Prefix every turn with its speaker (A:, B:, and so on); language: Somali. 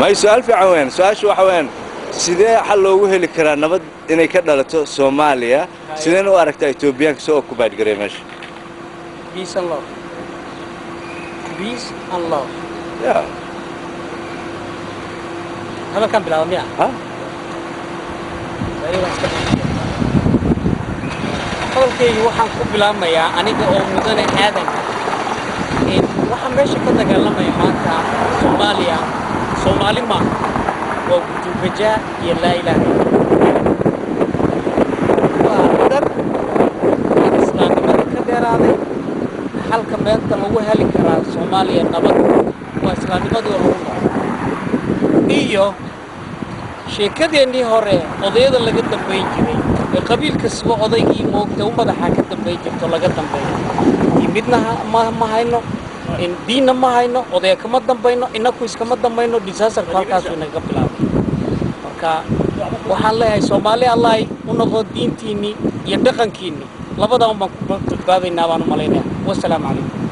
A: ما يسأل في عوين سؤال شو حوين سيدا حلو هلي كرا نبض إني كذا لتو سوماليا سيدا نو أركت إثيوبيا كسو كوبايد قريمش
B: peace and love peace and love
A: يا
B: هذا كان بالعالم يا
A: ها
B: أول شيء وحنا قبل ما يا أنا كأو مدن هذا وحنا ماشي كذا قال لما يمانتا سوماليا سومالي ما وجوبجا يلا إلى وهذا الإسلام كذا هذا حال كمان تلوه هالي كرا سوماليا نبض وإسلام نبض ورونا إيوه sheekadii intii hore odayada laga dambeyn jiray ee qabiil kasta odaygii moogtay umada ka dambeey jirto laga dambeeyo midna ma hayno in diinna ma hayno oday kama dambeeyno inaku iskama dambeeyno disaster halkaas uu naga bilaabay marka waxaan leeyahay Soomaaliya Allah u noqdo diintiini iyo dhaqankiini labadaba ma ku badbaadinaa baan u maleynaa wassalaamu calaykum